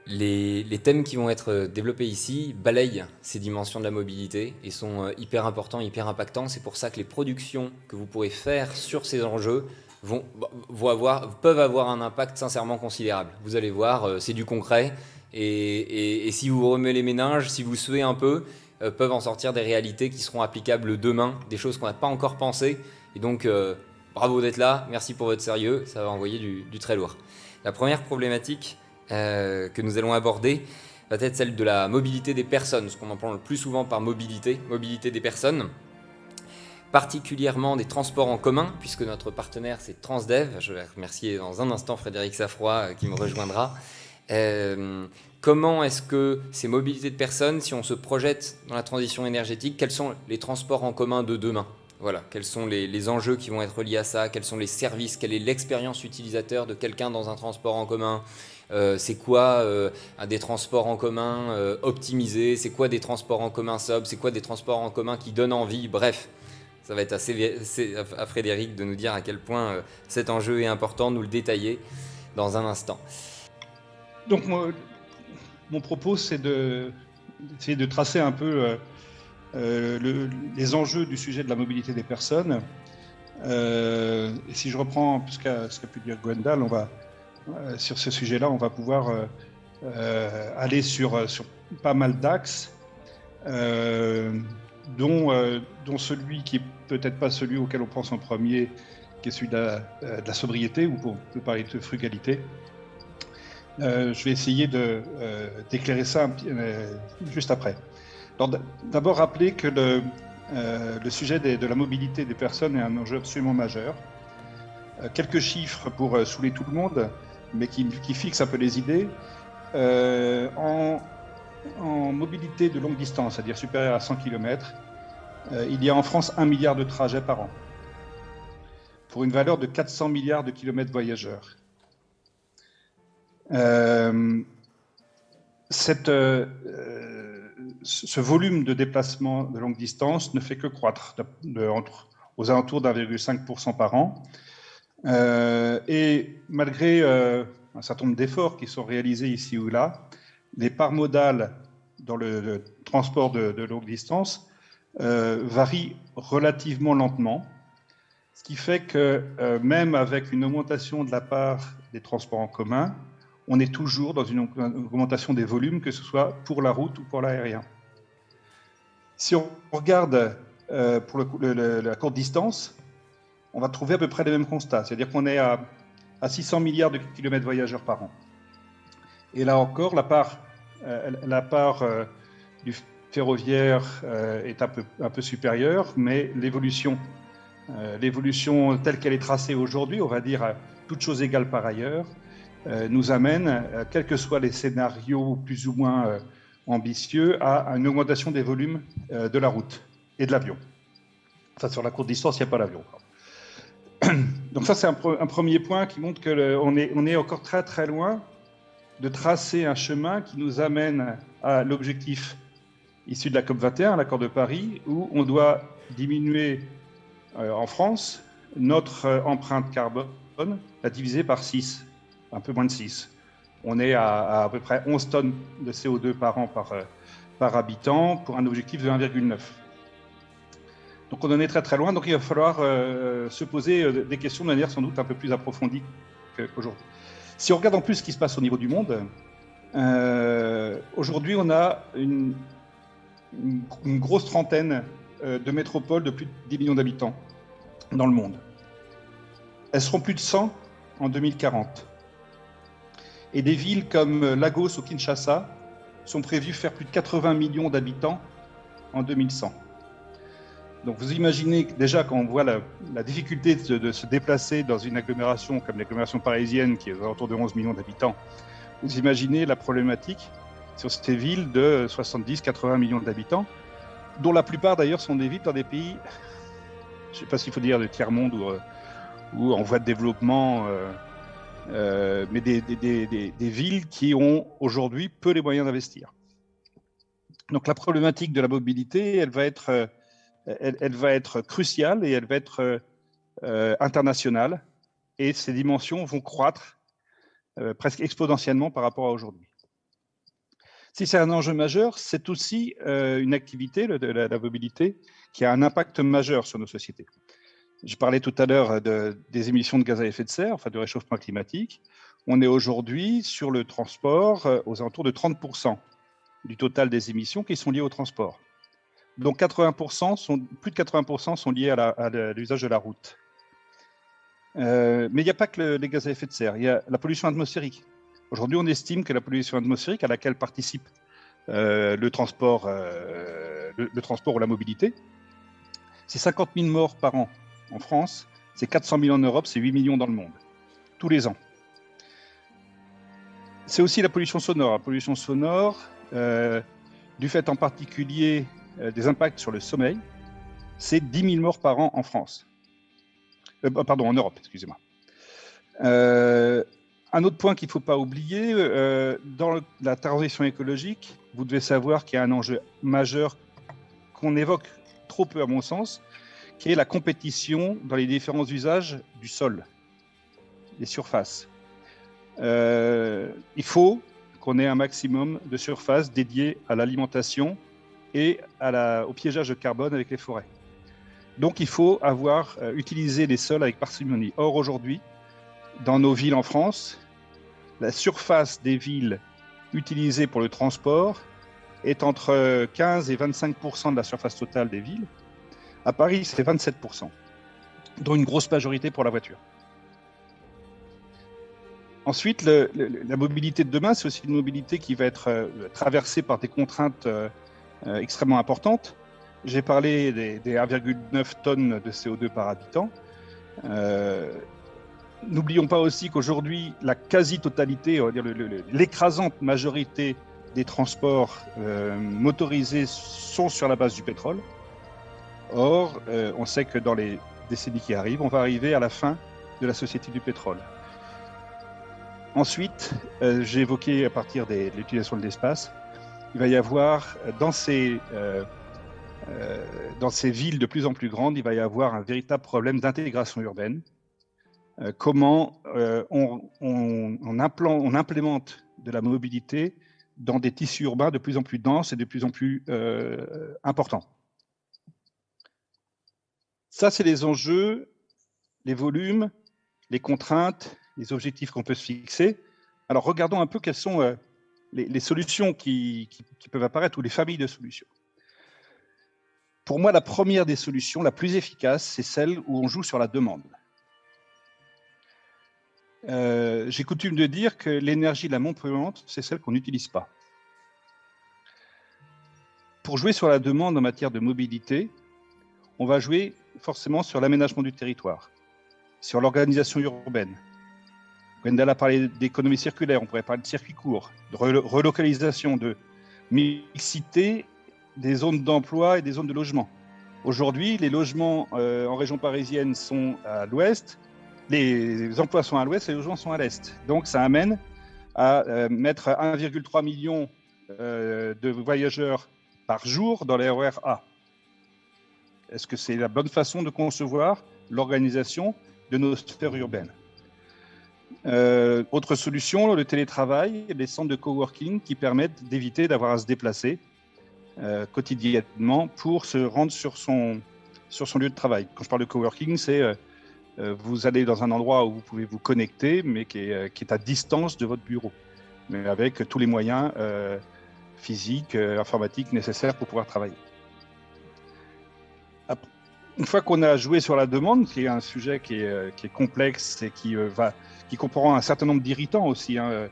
Les thèmes qui vont être développés ici balayent ces dimensions de la mobilité et sont hyper importants, hyper impactants. C'est pour ça que les productions que vous pourrez faire sur ces enjeux peuvent avoir un impact sincèrement considérable. Vous allez voir, c'est du concret. Et si vous vous remuez les méninges, si vous suez un peu, peuvent en sortir des réalités qui seront applicables demain, des choses qu'on n'a pas encore pensées. Et donc, bravo d'être là, merci pour votre sérieux, ça va envoyer du très lourd. La première problématique que nous allons aborder va être celle de la mobilité des personnes, ce qu'on entend le plus souvent par mobilité des personnes, particulièrement des transports en commun, puisque notre partenaire c'est Transdev. Je vais remercier dans un instant Frédéric Safroy qui me rejoindra. Comment est-ce que ces mobilités de personnes, si on se projette dans la transition énergétique, quels sont les transports en commun de demain? Voilà, quels sont les enjeux qui vont être liés à ça? Quels sont les services? Quelle est l'expérience utilisateur de quelqu'un dans un transport en commun? C'est quoi des transports en commun optimisés? C'est quoi des transports en commun sobres? C'est quoi des transports en commun qui donnent envie? Bref, ça va être assez à Frédéric de nous dire à quel point cet enjeu est important, nous le détailler dans un instant. Donc, mon propos, c'est d'essayer de tracer un peu les enjeux du sujet de la mobilité des personnes. Et si je reprends ce qu'a pu dire Gwendal, sur ce sujet-là, on va pouvoir aller sur pas mal d'axes, dont celui qui est peut-être pas celui auquel on pense en premier, qui est celui de la sobriété, ou on peut parler de frugalité. Je vais essayer d'éclairer ça juste après. D'abord, rappeler que le sujet de la mobilité des personnes est un enjeu absolument majeur. Quelques chiffres pour saouler tout le monde, mais qui fixent un peu les idées. En mobilité de longue distance, c'est-à-dire supérieure à 100 km, il y a en France 1 milliard de trajets par an, pour une valeur de 400 milliards de kilomètres voyageurs. Ce volume de déplacement de longue distance ne fait que croître aux alentours d'1,5% par an. Et malgré un certain nombre d'efforts qui sont réalisés ici ou là, les parts modales dans le transport de longue distance varient relativement lentement, ce qui fait que même avec une augmentation de la part des transports en commun, on est toujours dans une augmentation des volumes, que ce soit pour la route ou pour l'aérien. Si on regarde pour la courte distance, on va trouver à peu près les mêmes constats, c'est-à-dire qu'on est à 600 milliards de kilomètres voyageurs par an. Et là encore, la part du ferroviaire est un peu supérieure, mais l'évolution telle qu'elle est tracée aujourd'hui, on va dire toutes choses égales par ailleurs, nous amène, quels que soient les scénarios plus ou moins ambitieux, à une augmentation des volumes de la route et de l'avion. Ça, sur la courte distance, il n'y a pas l'avion. Donc ça, c'est un premier point qui montre qu'on est encore très très loin de tracer un chemin qui nous amène à l'objectif issu de la COP21, l'accord de Paris, où on doit diminuer en France notre empreinte carbone, la diviser par 6, un peu moins de 6. On est à peu près 11 tonnes de CO2 par an par habitant pour un objectif de 1,9. Donc on en est très très loin, donc il va falloir se poser des questions de manière sans doute un peu plus approfondie qu'aujourd'hui. Si on regarde en plus ce qui se passe au niveau du monde, aujourd'hui on a une grosse trentaine de métropoles de plus de 10 millions d'habitants dans le monde. Elles seront plus de 100 en 2040. Et des villes comme Lagos ou Kinshasa sont prévues faire plus de 80 millions d'habitants en 2100. Donc vous imaginez déjà quand on voit la difficulté de se déplacer dans une agglomération comme l'agglomération parisienne qui est autour de 11 millions d'habitants, vous imaginez la problématique sur ces villes de 70-80 millions d'habitants, dont la plupart d'ailleurs sont des villes dans des pays, je ne sais pas s'il faut dire de tiers-monde ou en voie de développement, mais des villes qui ont aujourd'hui peu les moyens d'investir. Donc la problématique de la mobilité, elle va être cruciale et elle va être internationale, et ces dimensions vont croître presque exponentiellement par rapport à aujourd'hui. Si c'est un enjeu majeur, c'est aussi une activité, la mobilité, qui a un impact majeur sur nos sociétés. Je parlais tout à l'heure des émissions de gaz à effet de serre, enfin de réchauffement climatique. On est aujourd'hui sur le transport aux alentours de 30% du total des émissions qui sont liées au transport. Donc 80% plus de 80% sont liés à l'usage de la route. Mais il n'y a pas que les gaz à effet de serre, il y a la pollution atmosphérique. Aujourd'hui, on estime que la pollution atmosphérique à laquelle participe le transport ou la mobilité, c'est 50 000 morts par an en France, c'est 400 000 en Europe, c'est 8 millions dans le monde, tous les ans. C'est aussi la pollution sonore. La pollution sonore, du fait en particulier des impacts sur le sommeil, c'est 10 000 morts par an en France. Pardon, en Europe, excusez-moi. Un autre point qu'il ne faut pas oublier, dans la transition écologique, vous devez savoir qu'il y a un enjeu majeur qu'on évoque trop peu à mon sens, qui est la compétition dans les différents usages du sol, des surfaces. Il faut qu'on ait un maximum de surfaces dédiées à l'alimentation et au piégeage de carbone avec les forêts. Donc il faut avoir utilisé les sols avec parcimonie. Or aujourd'hui, dans nos villes en France, la surface des villes utilisée pour le transport est entre 15 et 25% de la surface totale des villes. À Paris, c'est 27%, dont une grosse majorité pour la voiture. Ensuite, la mobilité de demain, c'est aussi une mobilité qui va être traversée par des contraintes extrêmement importantes. J'ai parlé des 1,9 tonnes de CO2 par habitant. N'oublions pas aussi qu'aujourd'hui, la quasi-totalité, on va dire l'écrasante majorité des transports motorisés sont sur la base du pétrole. Or, on sait que dans les décennies qui arrivent, on va arriver à la fin de la société du pétrole. Ensuite, j'ai évoqué à partir de l'utilisation de l'espace, il va y avoir dans ces villes de plus en plus grandes, il va y avoir un véritable problème d'intégration urbaine. Comment on implémente de la mobilité dans des tissus urbains de plus en plus denses et de plus en plus importants. Ça, c'est les enjeux, les volumes, les contraintes, les objectifs qu'on peut se fixer. Alors, regardons un peu quelles sont les solutions qui peuvent apparaître ou les familles de solutions. Pour moi, la première des solutions, la plus efficace, c'est celle où on joue sur la demande. J'ai coutume de dire que l'énergie la moins polluante, c'est celle qu'on n'utilise pas. Pour jouer sur la demande en matière de mobilité, on va jouer forcément sur l'aménagement du territoire, sur l'organisation urbaine. Gwendal a parlé d'économie circulaire, on pourrait parler de circuits courts, de relocalisation, de mixité des zones d'emploi et des zones de logement. Aujourd'hui, les logements en région parisienne sont à l'ouest, les emplois sont à l'ouest et les logements sont à l'est. Donc ça amène à mettre 1,3 million de voyageurs par jour dans les RER A. Est-ce que c'est la bonne façon de concevoir l'organisation de nos sphères urbaines? Autre solution, le télétravail, les centres de coworking qui permettent d'éviter d'avoir à se déplacer quotidiennement pour se rendre sur son lieu de travail. Quand je parle de coworking, c'est vous allez dans un endroit où vous pouvez vous connecter, mais qui est à distance de votre bureau, mais avec tous les moyens physiques, informatiques nécessaires pour pouvoir travailler. Une fois qu'on a joué sur la demande, qui est un sujet qui est complexe et qui comprend un certain nombre d'irritants aussi, hein.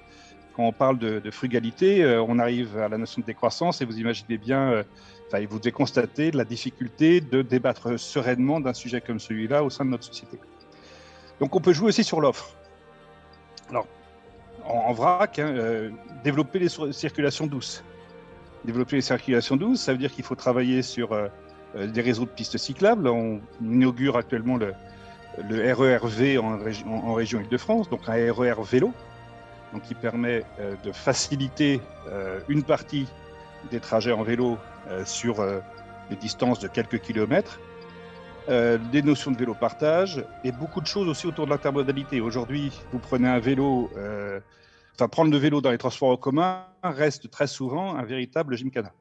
Quand on parle de frugalité, on arrive à la notion de décroissance et vous imaginez bien, vous devez constater la difficulté de débattre sereinement d'un sujet comme celui-là au sein de notre société. Donc on peut jouer aussi sur l'offre. Alors, en vrac, développer les circulations douces. Développer les circulations douces, ça veut dire qu'il faut travailler sur des réseaux de pistes cyclables. On inaugure actuellement le RER-V en région Île-de-France, donc un RER vélo, donc qui permet de faciliter une partie des trajets en vélo sur des distances de quelques kilomètres, des notions de vélo partage et beaucoup de choses aussi autour de l'intermodalité. Aujourd'hui, vous prenez un vélo enfin, prendre le vélo dans les transports en commun reste très souvent un véritable gymkhana.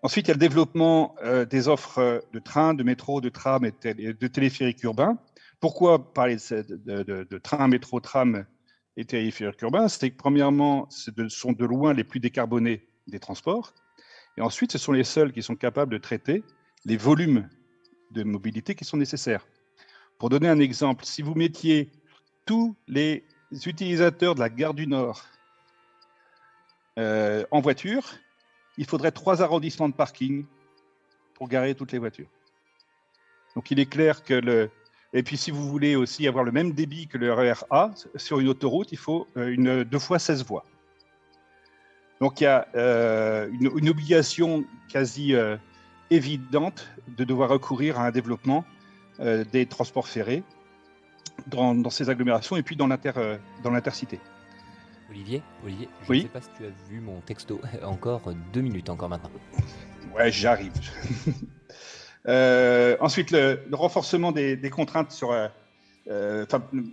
Ensuite, il y a le développement des offres de trains, de métro, de tram et de téléphériques urbains. Pourquoi parler de train, métro, tram et téléphériques urbains? C'est que premièrement, ce sont de loin les plus décarbonés des transports. Et ensuite, ce sont les seuls qui sont capables de traiter les volumes de mobilité qui sont nécessaires. Pour donner un exemple, si vous mettiez tous les utilisateurs de la gare du Nord en voiture, il faudrait 3 arrondissements de parking pour garer toutes les voitures. Donc il est clair que et puis si vous voulez aussi avoir le même débit que le RER A, sur une autoroute, il faut 2 fois 16 voies. Donc il y a une obligation quasi évidente de devoir recourir à un développement des transports ferrés dans ces agglomérations et puis dans l'intercité. Olivier, je Oui. ne sais pas si tu as vu mon texto. Encore 2 minutes, encore maintenant. Ouais, j'arrive. Ensuite, le renforcement des contraintes sur...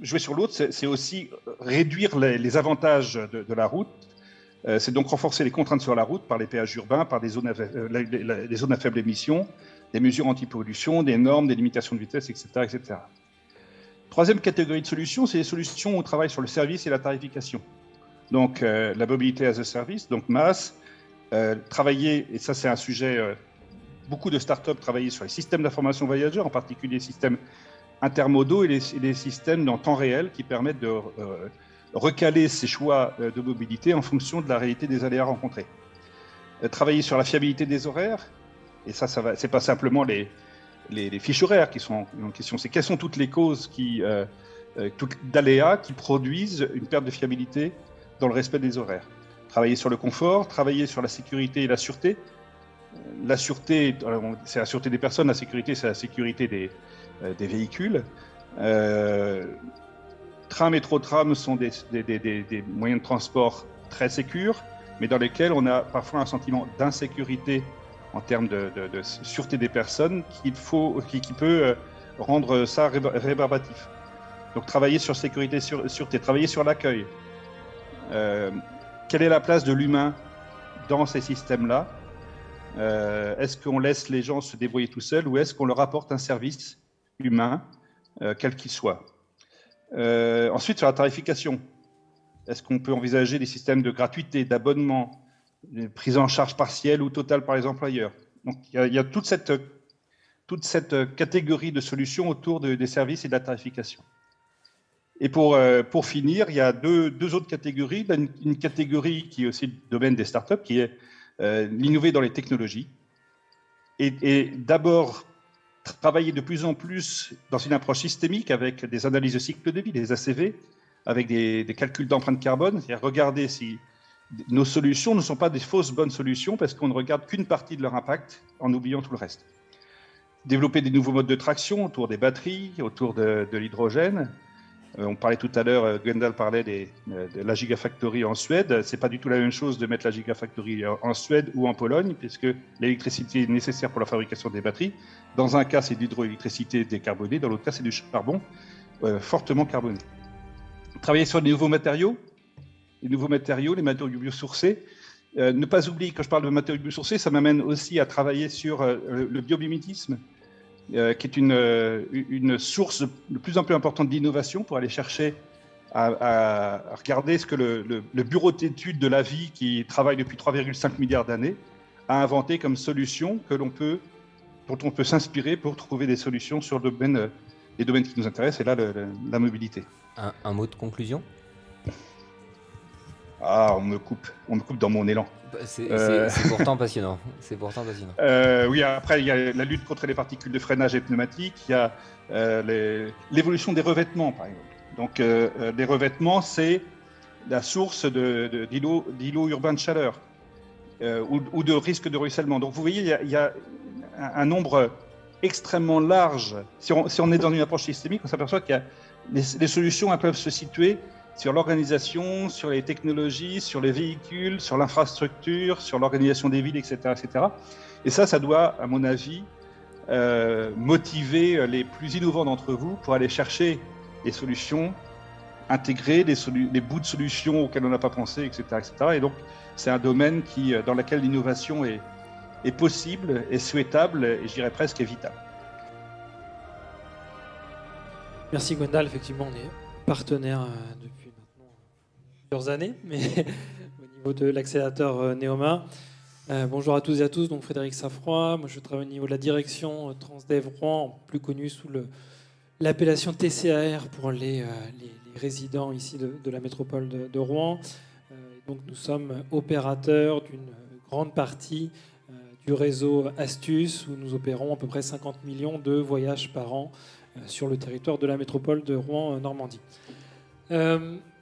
jouer sur l'autre, c'est aussi réduire les avantages de la route. C'est donc renforcer les contraintes sur la route par les péages urbains, par des zones à faible émission, des mesures anti-pollution, des normes, des limitations de vitesse, etc., etc. Troisième catégorie de solutions, c'est les solutions où on travaille sur le service et la tarification. Donc, la mobilité as a service, donc MaaS, travailler, et ça c'est un sujet, beaucoup de startups travaillent sur les systèmes d'information voyageurs, en particulier les systèmes intermodaux et les systèmes en temps réel qui permettent de recaler ces choix de mobilité en fonction de la réalité des aléas rencontrés. Travailler sur la fiabilité des horaires, et ça c'est pas simplement les fiches horaires qui sont en question, c'est quelles sont toutes les causes d'aléas qui produisent une perte de fiabilité dans le respect des horaires. Travailler sur le confort, travailler sur la sécurité et la sûreté. La sûreté, c'est la sûreté des personnes, la sécurité, c'est la sécurité des véhicules. Train, métro, tram sont des moyens de transport très sécurs, mais dans lesquels on a parfois un sentiment d'insécurité en termes de sûreté des personnes qui peut rendre ça rébarbatif. Donc travailler sur sécurité, sûreté, travailler sur l'accueil. Quelle est la place de l'humain dans ces systèmes-là? Est-ce qu'on laisse les gens se débrouiller tout seuls ou est-ce qu'on leur apporte un service humain, quel qu'il soit? Ensuite, sur la tarification, est-ce qu'on peut envisager des systèmes de gratuité, d'abonnement, de prise en charge partielle ou totale par les employeurs? Donc, il y a toute cette catégorie de solutions autour des services et de la tarification. Et pour finir, il y a deux autres catégories. Une catégorie qui est aussi le domaine des startups, qui est l'innover dans les technologies. Et d'abord, travailler de plus en plus dans une approche systémique avec des analyses de cycle de vie, des ACV, avec des calculs d'empreinte carbone, c'est-à-dire regarder si nos solutions ne sont pas des fausses bonnes solutions parce qu'on ne regarde qu'une partie de leur impact en oubliant tout le reste. Développer des nouveaux modes de traction autour des batteries, autour de l'hydrogène. On parlait tout à l'heure, Gwendal parlait de la Gigafactory en Suède. C'est pas du tout la même chose de mettre la Gigafactory en Suède ou en Pologne, puisque l'électricité est nécessaire pour la fabrication des batteries. Dans un cas, c'est de l'hydroélectricité décarbonée, dans l'autre cas, c'est du charbon fortement carboné. Travailler sur les nouveaux matériaux, les matériaux biosourcés. Ne pas oublier, quand je parle de matériaux biosourcés, ça m'amène aussi à travailler sur le biomimétisme, qui est une source de plus en plus importante d'innovation pour aller chercher à regarder ce que le bureau d'études de la vie, qui travaille depuis 3,5 milliards d'années, a inventé comme solution dont on peut s'inspirer pour trouver des solutions sur les domaines qui nous intéressent, et là, la mobilité. Un mot de conclusion? Ah, on me coupe dans mon élan. C'est pourtant passionnant. C'est pourtant passionnant. Oui, après, il y a la lutte contre les particules de freinage et pneumatiques. Il y a l'évolution des revêtements, par exemple. Donc, les revêtements, c'est la source d'îlots urbains de chaleur ou de risque de ruissellement. Donc, vous voyez, il y a un nombre extrêmement large. Si on est dans une approche systémique, on s'aperçoit qu'il y a les solutions, elles peuvent se situer sur l'organisation, sur les technologies, sur les véhicules, sur l'infrastructure, sur l'organisation des villes, etc., etc. Et ça doit, à mon avis, motiver les plus innovants d'entre vous pour aller chercher des solutions intégrer les bouts de solutions auxquels on n'a pas pensé, etc., etc. Et donc, c'est un domaine dans lequel l'innovation est possible, est souhaitable et je dirais presque évitable. Merci Gwendal, effectivement on est partenaire depuis maintenant plusieurs années, mais au niveau de l'accélérateur Neoma. Bonjour à tous et à tous, donc Frédéric Safroy, moi je travaille au niveau de la direction Transdev Rouen, plus connue sous l'appellation TCAR pour les résidents ici de la métropole de Rouen. Donc nous sommes opérateurs d'une grande partie du réseau Astuce, où nous opérons à peu près 50 millions de voyages par an sur le territoire de la métropole de Rouen-Normandie.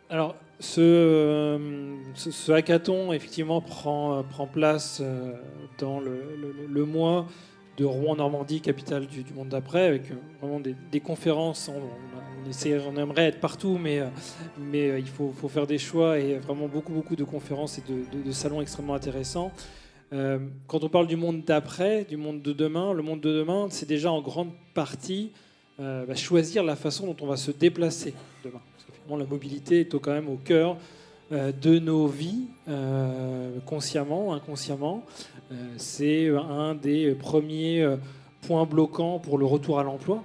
Alors, ce hackathon, effectivement, prend place dans le mois de Rouen-Normandie, capitale du monde d'après, avec vraiment des conférences. On aimerait être partout, mais il faut faire des choix et vraiment beaucoup de conférences et de salons extrêmement intéressants. Quand on parle du monde d'après, du monde de demain, le monde de demain, c'est déjà en grande partie choisir la façon dont on va se déplacer demain. Parce que finalement, la mobilité est quand même au cœur de nos vies, consciemment, inconsciemment. C'est un des premiers points bloquants pour le retour à l'emploi.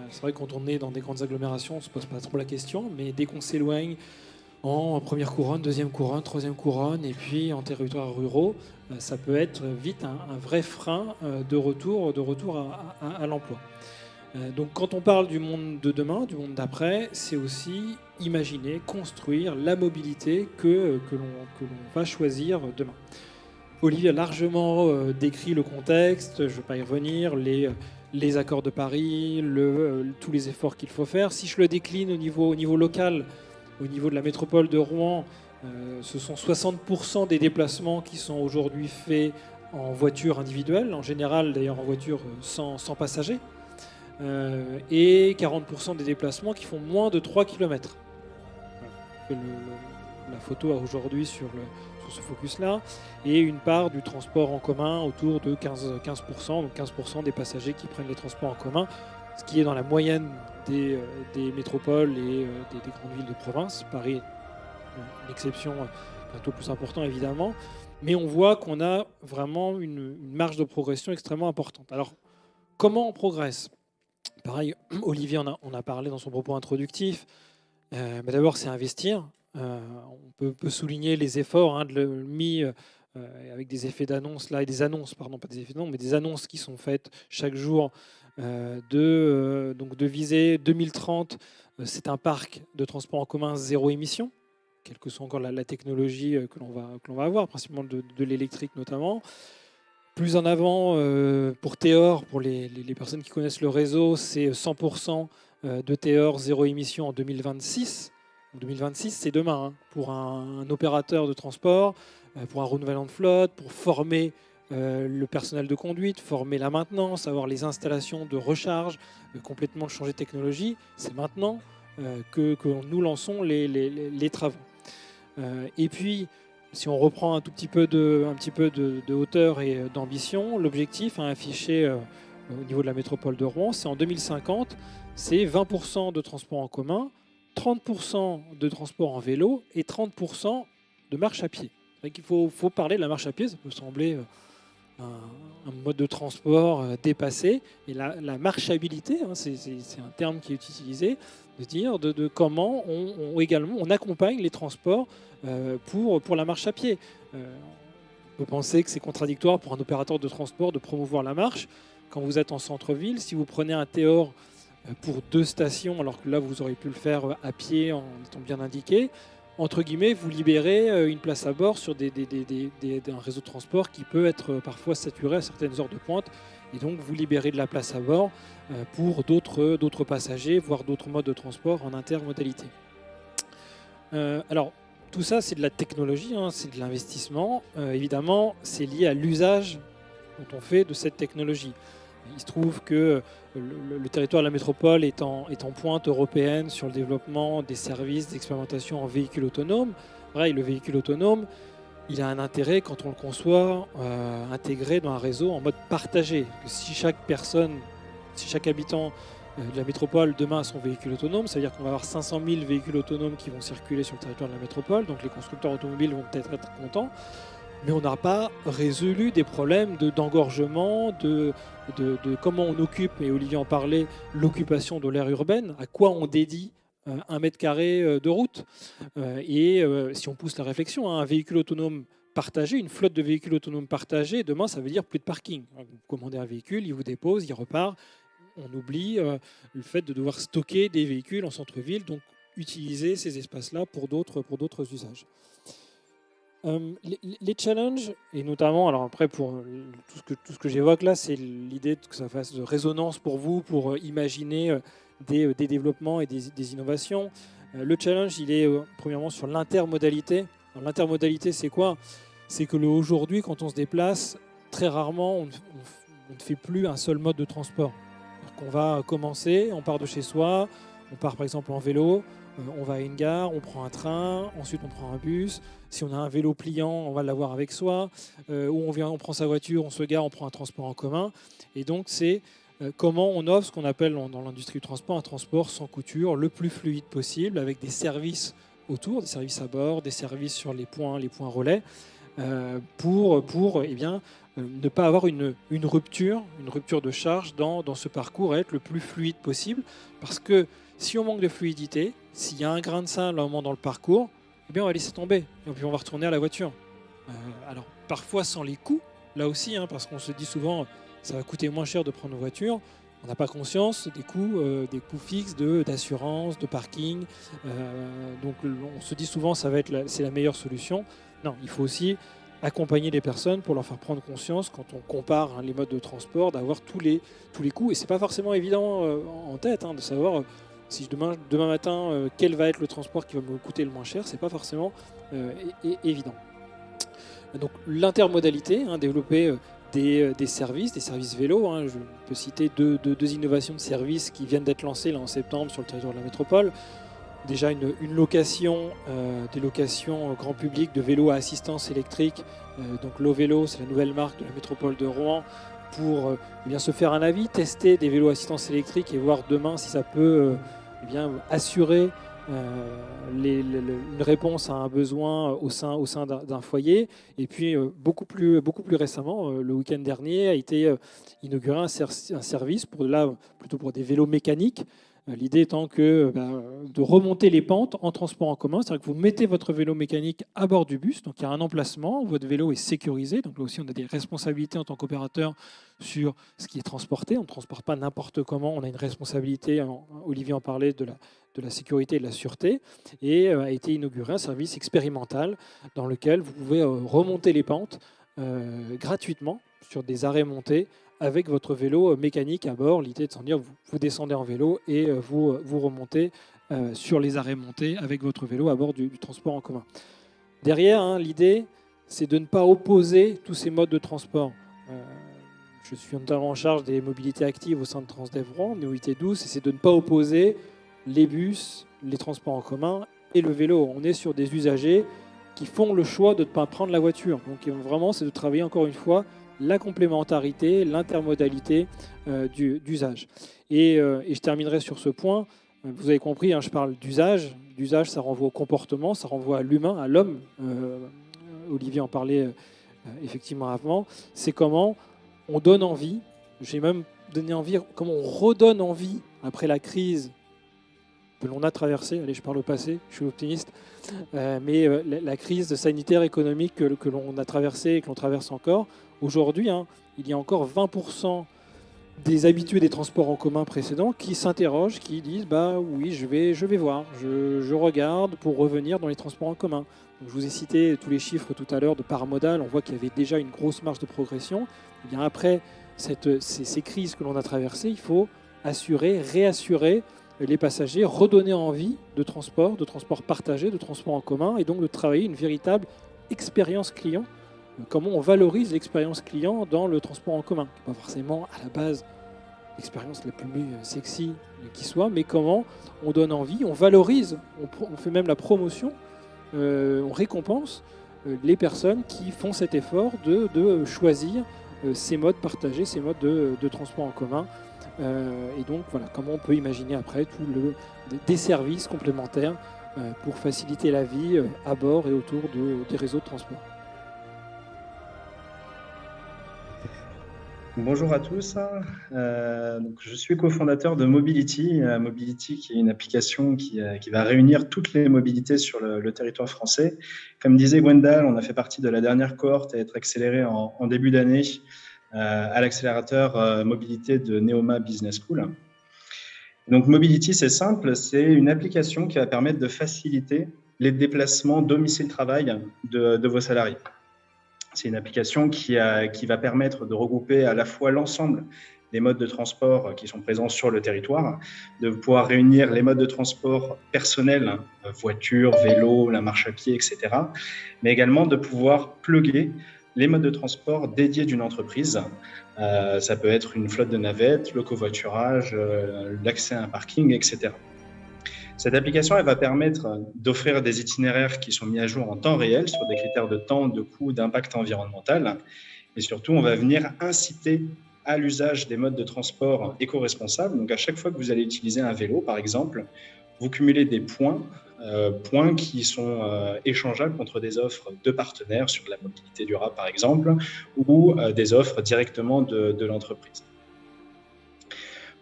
C'est vrai que quand on est dans des grandes agglomérations, on ne se pose pas trop la question, mais dès qu'on s'éloigne en première couronne, deuxième couronne, troisième couronne, et puis en territoires ruraux, ça peut être vite un vrai frein de retour à l'emploi. Donc quand on parle du monde de demain, du monde d'après, c'est aussi imaginer, construire la mobilité que l'on va choisir demain. Olivier a largement décrit le contexte, je ne vais pas y revenir, les accords de Paris, tous les efforts qu'il faut faire. Si je le décline au niveau local, au niveau de la métropole de Rouen, ce sont 60% des déplacements qui sont aujourd'hui faits en voiture individuelle, en général d'ailleurs en voiture sans passagers. Et 40% des déplacements qui font moins de 3 km. La photo aujourd'hui sur ce focus-là, et une part du transport en commun autour de 15%, donc 15% des passagers qui prennent les transports en commun, ce qui est dans la moyenne des métropoles et des grandes villes de province. Paris est une exception, un taux plus important évidemment, mais on voit qu'on a vraiment une marge de progression extrêmement importante. Alors, comment on progresse ? Pareil, Olivier en a parlé dans son propos introductif. Mais d'abord, c'est investir. On peut souligner les efforts mis avec des effets d'annonce là et des annonces, pardon, pas des effets d'annonce, mais des annonces qui sont faites chaque jour de viser 2030. C'est un parc de transport en commun zéro émission, quelle que soit encore la technologie que l'on va avoir, principalement de l'électrique notamment. Plus en avant, pour Théor, pour les personnes qui connaissent le réseau, c'est 100% de Théor zéro émission en 2026. En 2026, c'est demain, hein, pour un opérateur de transport, pour un renouvellement de flotte, pour former le personnel de conduite, former la maintenance, avoir les installations de recharge, complètement changer de technologie. C'est maintenant que nous lançons les travaux. Et puis, si on reprend un petit peu de hauteur et d'ambition, l'objectif affiché au niveau de la métropole de Rouen, c'est en 2050, c'est 20% de transport en commun, 30% de transport en vélo et 30% de marche à pied. C'est vrai qu'il faut parler de la marche à pied, ça peut sembler un mode de transport dépassé, mais la marchabilité, c'est un terme qui est utilisé, de dire de comment on accompagne les transports pour la marche à pied. On peut penser que c'est contradictoire pour un opérateur de transport de promouvoir la marche. Quand vous êtes en centre-ville, si vous prenez un Théor pour 2 stations, alors que là vous auriez pu le faire à pied en étant bien indiqué, entre guillemets, vous libérez une place à bord sur un réseau de transport qui peut être parfois saturé à certaines heures de pointe. Et donc, vous libérez de la place à bord pour d'autres passagers, voire d'autres modes de transport en intermodalité. Alors, tout ça, c'est de la technologie, c'est de l'investissement. Évidemment, c'est lié à l'usage dont on fait de cette technologie. Il se trouve que le territoire de la métropole est en pointe européenne sur le développement des services d'expérimentation en véhicules autonomes. Pareil, le véhicule autonome, il a un intérêt quand on le conçoit intégré dans un réseau en mode partagé. Si chaque habitant de la métropole demain à son véhicule autonome. Ça veut dire qu'on va avoir 500 000 véhicules autonomes qui vont circuler sur le territoire de la métropole. Donc les constructeurs automobiles vont peut-être être contents. Mais on n'a pas résolu des problèmes d'engorgement, de comment on occupe, et Olivier en parlait, l'occupation de l'aire urbaine, à quoi on dédie 1 mètre carré de route. Si on pousse la réflexion, un véhicule autonome partagé, une flotte de véhicules autonomes partagés, demain ça veut dire plus de parking. Vous commandez un véhicule, il vous dépose, il repart. On oublie le fait de devoir stocker des véhicules en centre-ville, donc utiliser ces espaces-là pour d'autres usages. Les challenges, et notamment, alors après, pour tout ce que j'évoque là, c'est l'idée que ça fasse de résonance pour vous, pour imaginer des développements et des innovations. Le challenge, il est premièrement sur l'intermodalité. L'intermodalité, c'est quoi? C'est que aujourd'hui, quand on se déplace, très rarement, on ne fait plus un seul mode de transport. On va commencer, on part de chez soi, on part par exemple en vélo, on va à une gare, on prend un train, ensuite on prend un bus. Si on a un vélo pliant, on va l'avoir avec soi. Ou on prend sa voiture, on se gare, on prend un transport en commun. Et donc c'est comment on offre ce qu'on appelle dans l'industrie du transport un transport sans couture, le plus fluide possible, avec des services autour, des services à bord, des services sur les points relais, pour ne pas avoir une rupture de charge dans ce parcours, et être le plus fluide possible. Parce que si on manque de fluidité, s'il y a un grain de sable à un moment dans le parcours, eh bien on va laisser tomber et puis on va retourner à la voiture. Alors parfois sans les coûts, là aussi, parce qu'on se dit souvent ça va coûter moins cher de prendre une voiture. On n'a pas conscience des coûts fixes d'assurance, de parking. Donc on se dit souvent c'est la meilleure solution. Non, il faut aussi accompagner les personnes pour leur faire prendre conscience, quand on compare les modes de transport, d'avoir tous les coûts. Et c'est pas forcément évident en tête de savoir si demain matin quel va être le transport qui va me coûter le moins cher. C'est pas forcément évident. Donc l'intermodalité, développer des services vélos. Je peux citer deux innovations de services qui viennent d'être lancées là en septembre sur le territoire de la métropole. Déjà une location, des locations grand public de vélos à assistance électrique. Donc Lovélo, c'est la nouvelle marque de la métropole de Rouen, pour se faire un avis, tester des vélos à assistance électrique et voir demain si ça peut assurer une réponse à un besoin au sein d'un foyer. Et puis beaucoup plus récemment, le week-end dernier, a été inauguré un service plutôt pour des vélos mécaniques. L'idée étant de remonter les pentes en transport en commun, c'est-à-dire que vous mettez votre vélo mécanique à bord du bus, donc il y a un emplacement, votre vélo est sécurisé, donc là aussi on a des responsabilités en tant qu'opérateur sur ce qui est transporté, on ne transporte pas n'importe comment, on a une responsabilité, Olivier en parlait, de la sécurité et de la sûreté, et a été inauguré un service expérimental dans lequel vous pouvez remonter les pentes gratuitement sur des arrêts montés, avec votre vélo mécanique à bord. L'idée est de s'en dire, vous descendez en vélo et vous remontez sur les arrêts montés avec votre vélo à bord du transport en commun. Derrière, l'idée, c'est de ne pas opposer tous ces modes de transport. Je suis notamment en charge des mobilités actives au sein de Transdev Rouen, NeoIT 12, et c'est de ne pas opposer les bus, les transports en commun et le vélo. On est sur des usagers qui font le choix de ne pas prendre la voiture. Donc vraiment, c'est de travailler encore une fois la complémentarité, l'intermodalité d'usage. Et je terminerai sur ce point. Vous avez compris, je parle d'usage. D'usage, ça renvoie au comportement, ça renvoie à l'humain, à l'homme. Olivier en parlait effectivement avant. C'est comment on donne envie, j'ai même donné envie, comment on redonne envie après la crise que l'on a traversée. Allez, je parle au passé, je suis optimiste. Mais la crise sanitaire, économique que l'on a traversée et que l'on traverse encore. Aujourd'hui, il y a encore 20% des habitués des transports en commun précédents qui s'interrogent, qui disent oui, je vais voir, je regarde pour revenir dans les transports en commun. Donc, je vous ai cité tous les chiffres tout à l'heure de part modale, on voit qu'il y avait déjà une grosse marge de progression. Et bien après ces crises que l'on a traversées, il faut réassurer les passagers, redonner envie de transport partagé, de transport en commun, et donc de travailler une véritable expérience client. Comment on valorise l'expérience client dans le transport en commun. Pas forcément à la base l'expérience la plus sexy qui soit, mais comment on donne envie, on valorise, on fait même la promotion, on récompense les personnes qui font cet effort de choisir ces modes partagés, ces modes de transport en commun Et donc, voilà, comment on peut imaginer après des services complémentaires pour faciliter la vie à bord et autour des réseaux de transport. Bonjour à tous. Donc je suis cofondateur de Mobility. Mobility, qui est une application qui va réunir toutes les mobilités sur le territoire français. Comme disait Gwendal, on a fait partie de la dernière cohorte à être accéléré en début d'année à l'accélérateur mobilité de Neoma Business School. Donc Mobility, c'est simple, c'est une application qui va permettre de faciliter les déplacements domicile-travail de vos salariés. C'est une application qui va permettre de regrouper à la fois l'ensemble des modes de transport qui sont présents sur le territoire, de pouvoir réunir les modes de transport personnels, voiture, vélo, la marche à pied, etc., mais également de pouvoir plugger les modes de transport dédiés d'une entreprise. Ça peut être une flotte de navettes, le covoiturage, l'accès à un parking, etc. Cette application, elle va permettre d'offrir des itinéraires qui sont mis à jour en temps réel sur des critères de temps, de coût, d'impact environnemental. Et surtout, on va venir inciter à l'usage des modes de transport éco-responsables. Donc, à chaque fois que vous allez utiliser un vélo, par exemple, vous cumulez des points qui sont échangeables contre des offres de partenaires sur de la mobilité durable, par exemple, ou des offres directement de l'entreprise.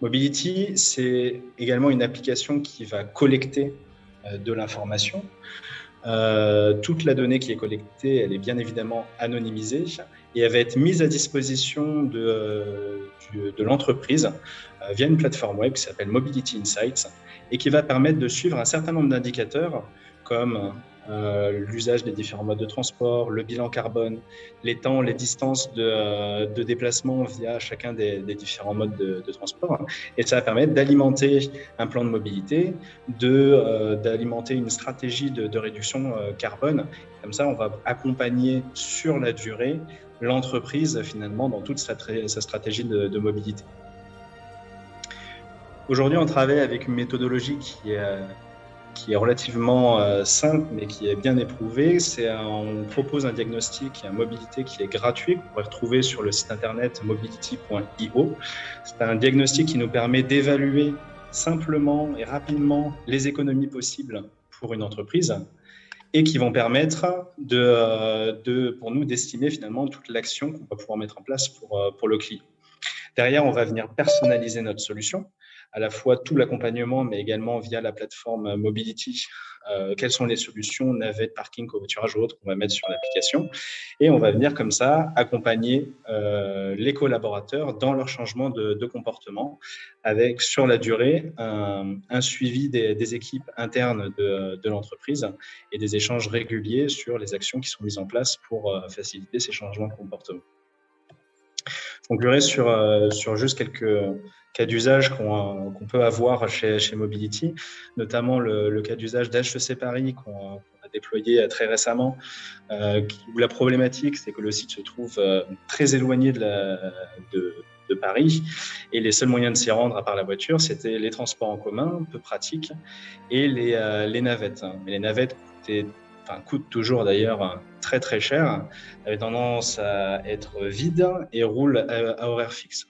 Mobility, c'est également une application qui va collecter de l'information. Toute la donnée qui est collectée, elle est bien évidemment anonymisée et elle va être mise à disposition de l'entreprise via une plateforme web qui s'appelle Mobility Insights et qui va permettre de suivre un certain nombre d'indicateurs comme l'usage des différents modes de transport, le bilan carbone, les temps, les distances de déplacement via chacun des différents modes de transport. Et ça va permettre d'alimenter un plan de mobilité, d'alimenter une stratégie de réduction carbone. Comme ça, on va accompagner sur la durée l'entreprise finalement dans toute sa stratégie de mobilité. Aujourd'hui, on travaille avec une méthodologie qui est relativement simple, mais qui est bien éprouvée. On propose un diagnostic et une mobilité qui est gratuit, qu'on pourrait retrouver sur le site internet mobility.io. C'est un diagnostic qui nous permet d'évaluer simplement et rapidement les économies possibles pour une entreprise et qui vont permettre pour nous d'estimer finalement toute l'action qu'on va pouvoir mettre en place pour le client. Derrière, on va venir personnaliser notre solution, à la fois tout l'accompagnement, mais également via la plateforme Mobility, quelles sont les solutions, navettes, parking, covoiturage ou autres qu'on va mettre sur l'application. Et on va venir comme ça accompagner les collaborateurs dans leur changement de comportement, avec sur la durée un suivi des équipes internes de l'entreprise et des échanges réguliers sur les actions qui sont mises en place pour faciliter ces changements de comportement. Je conclurai sur juste quelques cas d'usage qu'on peut avoir chez Mobility, notamment le cas d'usage d'HEC Paris qu'on a déployé très récemment, où la problématique, c'est que le site se trouve très éloigné de Paris et les seuls moyens de s'y rendre, à part la voiture, c'était les transports en commun, peu pratiques, et les navettes. Mais les navettes coûtent toujours d'ailleurs très très cher, avait tendance à être vides et roulent à horaire fixe.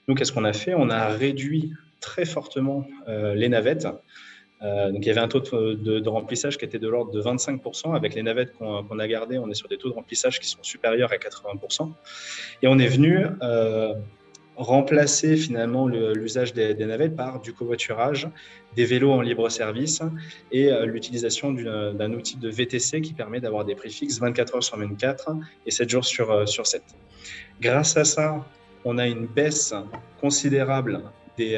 Nous, qu'est-ce qu'on a fait? On a réduit très fortement les navettes. Donc, il y avait un taux de remplissage qui était de l'ordre de 25%. Avec les navettes qu'on a gardées, on est sur des taux de remplissage qui sont supérieurs à 80%. Et on est venu remplacer finalement l'usage des navettes par du covoiturage, des vélos en libre service et l'utilisation d'un outil de VTC qui permet d'avoir des prix fixes 24 heures sur 24 et 7 jours sur 7. Grâce à ça, on a une baisse considérable du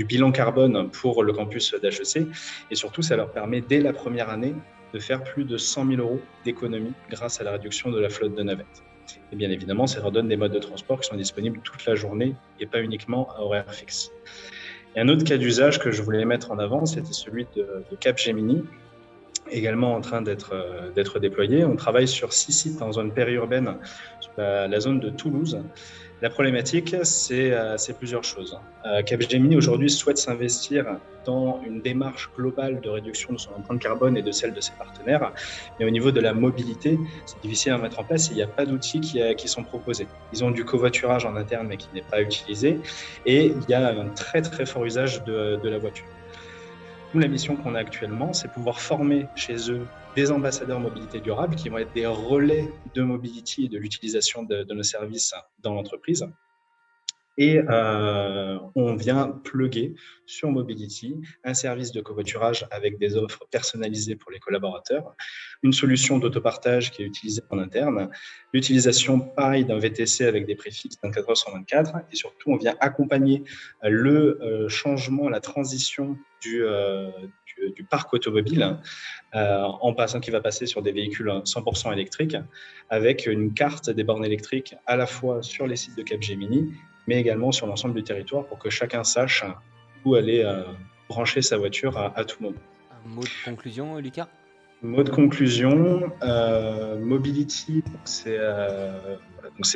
bilan carbone pour le campus d'HEC et surtout, ça leur permet dès la première année de faire plus de 100 000 € d'économie grâce à la réduction de la flotte de navettes. Et bien évidemment, ça leur donne des modes de transport qui sont disponibles toute la journée et pas uniquement à horaire fixe. Et un autre cas d'usage que je voulais mettre en avant, c'était celui de Capgemini, également en train d'être déployé. On travaille sur 6 sites en zone périurbaine, sur la zone de Toulouse. La problématique, c'est plusieurs choses. Capgemini aujourd'hui souhaite s'investir dans une démarche globale de réduction de son empreinte carbone et de celle de ses partenaires. Mais au niveau de la mobilité, c'est difficile à mettre en place et il n'y a pas d'outils qui sont proposés. Ils ont du covoiturage en interne mais qui n'est pas utilisé et il y a un très très fort usage de la voiture. Nous, la mission qu'on a actuellement, c'est pouvoir former chez eux des ambassadeurs mobilité durable qui vont être des relais de mobility et de l'utilisation de nos services dans l'entreprise. Et on vient plugger sur Mobility un service de covoiturage avec des offres personnalisées pour les collaborateurs, une solution d'autopartage qui est utilisée en interne, l'utilisation pareil d'un VTC avec des préfixes 24h/24 et surtout on vient accompagner le changement, la transition du parc automobile qui va passer sur des véhicules 100% électriques avec une carte des bornes électriques à la fois sur les sites de Capgemini mais également sur l'ensemble du territoire pour que chacun sache où aller brancher sa voiture à tout moment. Un mot de conclusion, Lucas ? Mot de conclusion, Mobility, c'est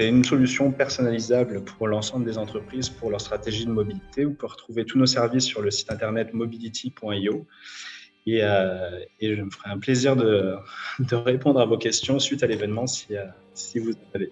une solution personnalisable pour l'ensemble des entreprises pour leur stratégie de mobilité. Vous pouvez retrouver tous nos services sur le site internet mobility.io et je me ferai un plaisir de répondre à vos questions suite à l'événement si vous en avez.